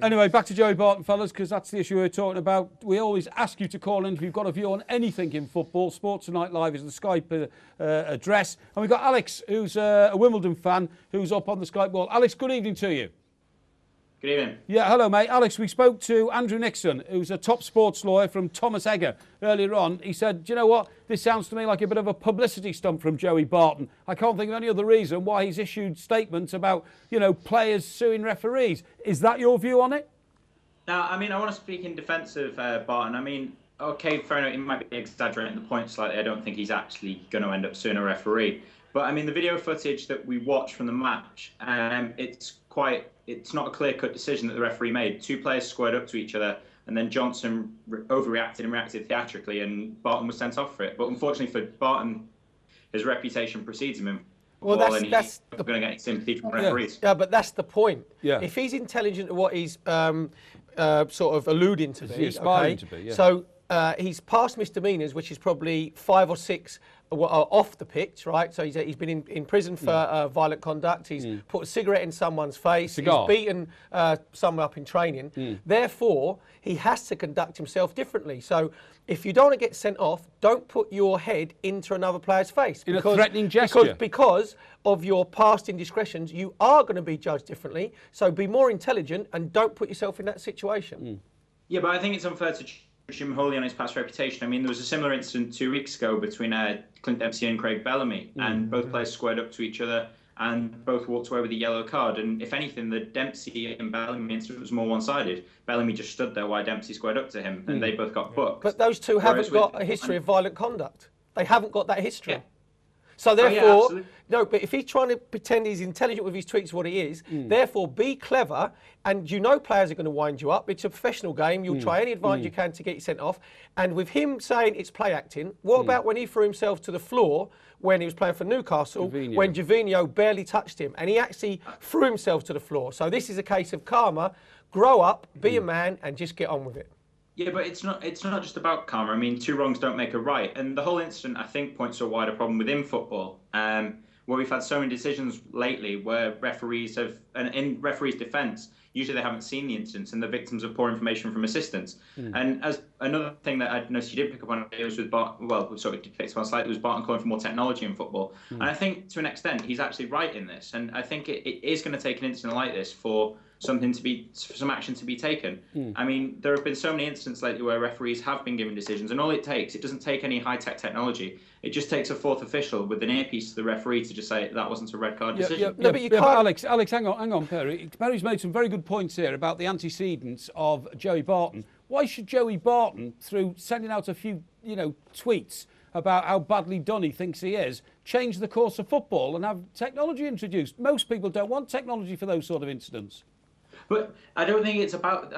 Anyway, back to Joey Barton, fellas, because that's the issue we're talking about. We always ask you to call in if you've got a view on anything in football. Sports Tonight Live is the Skype address. And we've got Alex, who's a Wimbledon fan, who's up on the Skype wall. Alex, good evening to you. Good evening. Yeah, hello, mate. Alex, we spoke to Andrew Nixon, who's a top sports lawyer from Thomas Egger earlier on. He said, do you know what? This sounds to me like a bit of a publicity stunt from Joey Barton. I can't think of any other reason why he's issued statements about, players suing referees. Is that your view on it? Now, I want to speak in defence of Barton. Okay, fair enough, he might be exaggerating the point slightly. I don't think he's actually going to end up suing a referee. But, the video footage that we watched from the match, it's not a clear-cut decision that the referee made. Two players squared up to each other, and then Johnson overreacted and reacted theatrically, and Barton was sent off for it. But unfortunately for Barton, his reputation precedes him. Well, that's not going to get any sympathy from referees. Yeah, but that's the point. Yeah. If he's intelligent to what he's sort of alluding to be, aspiring to be, yeah. So he's passed misdemeanors, which is probably 5 or 6 off the pitch, right? So he's been in prison for violent conduct. He's put a cigarette in someone's face. He's beaten someone up in training. Therefore, he has to conduct himself differently. So if you don't want to get sent off, don't put your head into another player's face. In a threatening gesture. Because of your past indiscretions, you are going to be judged differently. So be more intelligent and don't put yourself in that situation. Yeah, but I think it's unfair to judge him wholly on his past reputation. There was a similar incident 2 weeks ago between Clint Dempsey and Craig Bellamy, and both players squared up to each other and both walked away with a yellow card. And if anything, the Dempsey and Bellamy incident was more one-sided. Bellamy just stood there while Dempsey squared up to him, and they both got booked. But those two haven't got a history of violent conduct. They haven't got that history. Yeah. So therefore, no, but if he's trying to pretend he's intelligent with his tweets, what he is, therefore be clever, and players are going to wind you up. It's a professional game. You'll try any advantage you can to get you sent off. And with him saying it's play acting, what about when he threw himself to the floor when he was playing for Newcastle, when Jovino barely touched him, and he actually threw himself to the floor? So this is a case of karma. Grow up, be a man, and just get on with it. Yeah, but it's not just about karma. two wrongs don't make a right. And the whole incident, I think, points to a wider problem within football, where we've had so many decisions lately where referees have, and in referees' defence, usually they haven't seen the incidents and the victims of poor information from assistants. And as another thing that I noticed you did pick up on, it was with Barton, sort of picked up on slightly, was Barton calling for more technology in football. And I think to an extent he's actually right in this. And I think it is going to take an incident like this for some action to be taken. There have been so many incidents lately where referees have been given decisions, and all it doesn't take any high-tech technology. It just takes a fourth official with an earpiece to the referee to just say that wasn't a red card decision. No, but you can't. Alex, hang on, Perry. Perry's made some very good points here about the antecedents of Joey Barton. Why should Joey Barton, through sending out a few, tweets about how badly done he thinks he is, change the course of football and have technology introduced? Most people don't want technology for those sort of incidents. But I don't think it's about.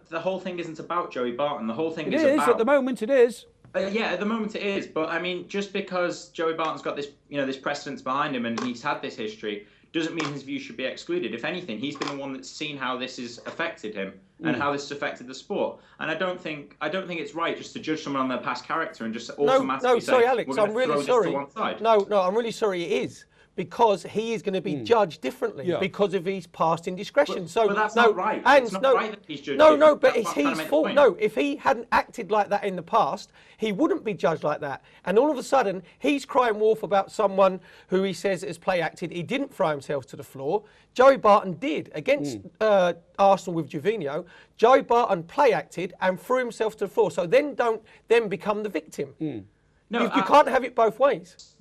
The whole thing isn't about Joey Barton. The whole thing is about. At the moment. It is. Yeah, at the moment it is. But just because Joey Barton's got this, this precedence behind him and he's had this history, doesn't mean his view should be excluded. If anything, he's been the one that's seen how this has affected him and how this has affected the sport. And I don't think it's right just to judge someone on their past character and just automatically say, sorry, Alex, we're going to throw this to one side. No, I'm really sorry. It is. Because he is going to be judged differently because of his past indiscretion. But that's not right. It's not right that he's judged differently. But it's his fault. No, if he hadn't acted like that in the past, he wouldn't be judged like that. And all of a sudden, he's crying wolf about someone who he says has play acted. He didn't throw himself to the floor. Joey Barton did against Arsenal with Jovino. Joey Barton play acted and threw himself to the floor. So then don't become the victim. No, you can't have it both ways.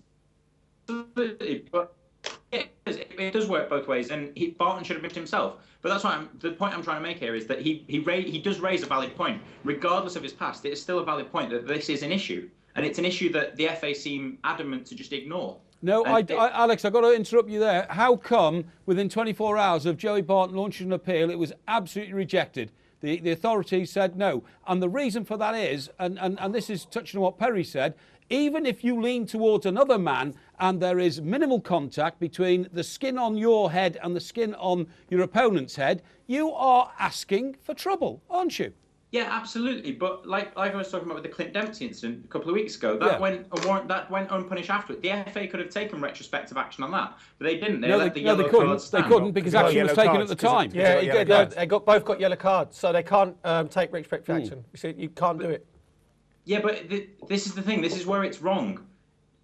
Absolutely, but it does work both ways, and Barton should have been himself. But that's why the point I'm trying to make here is that he does raise a valid point, regardless of his past. It is still a valid point that this is an issue, and it's an issue that the FA seem adamant to just ignore. No, Alex, I've got to interrupt you there. How come within 24 hours of Joey Barton launching an appeal, it was absolutely rejected? The authorities said no, and the reason for that is, and this is touching on what Perry said, even if you lean towards another man and there is minimal contact between the skin on your head and the skin on your opponent's head, you are asking for trouble, aren't you? Yeah, absolutely. But like I was talking about with the Clint Dempsey incident a couple of weeks ago, that went unpunished after it. The FA could have taken retrospective action on that, but they didn't. They let the yellow card stand. They couldn't because action was taken at the time. Yeah, they both got yellow cards, so they can't take retrospective action. You can't do it. Yeah, but this is the thing. This is where it's wrong.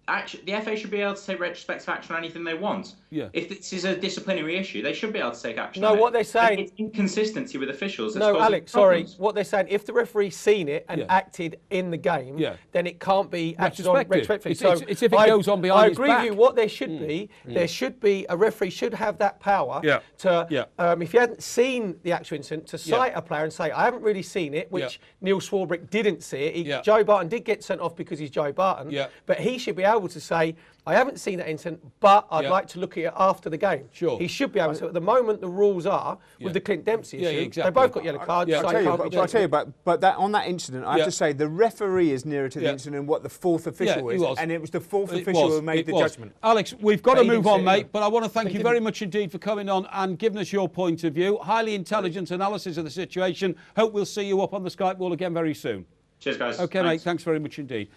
The FA should be able to take retrospective action on anything they want. Yeah. If this is a disciplinary issue, they should be able to take action. No, what they're saying. It's inconsistency with officials. No, Alex, sorry. What they're saying, if the referee's seen it and acted in the game, then it can't be acted on retrospectively. It's if it goes on behind his back. I agree with you. What there should be, a referee should have that power to, if he hadn't seen the actual incident, to cite a player and say, I haven't really seen it, which Neil Swarbrick didn't see it. Joey Barton did get sent off because he's Joey Barton, but he should be able to say, I haven't seen that incident, but I'd like to look at it after the game. Sure. He should be able to. At the moment, the rules are, with the Clint Dempsey issue, they both got yellow cards. I'll tell you, but on that incident, I have to say, the referee is nearer to the incident than what the fourth official is. And it was the fourth official who made the judgment. Alex, we've got to move on, mate, but I want to thank you very much indeed for coming on and giving us your point of view. Highly intelligent analysis of the situation. Hope we'll see you up on the Skype wall again very soon. Cheers, guys. Okay, mate, thanks very much indeed.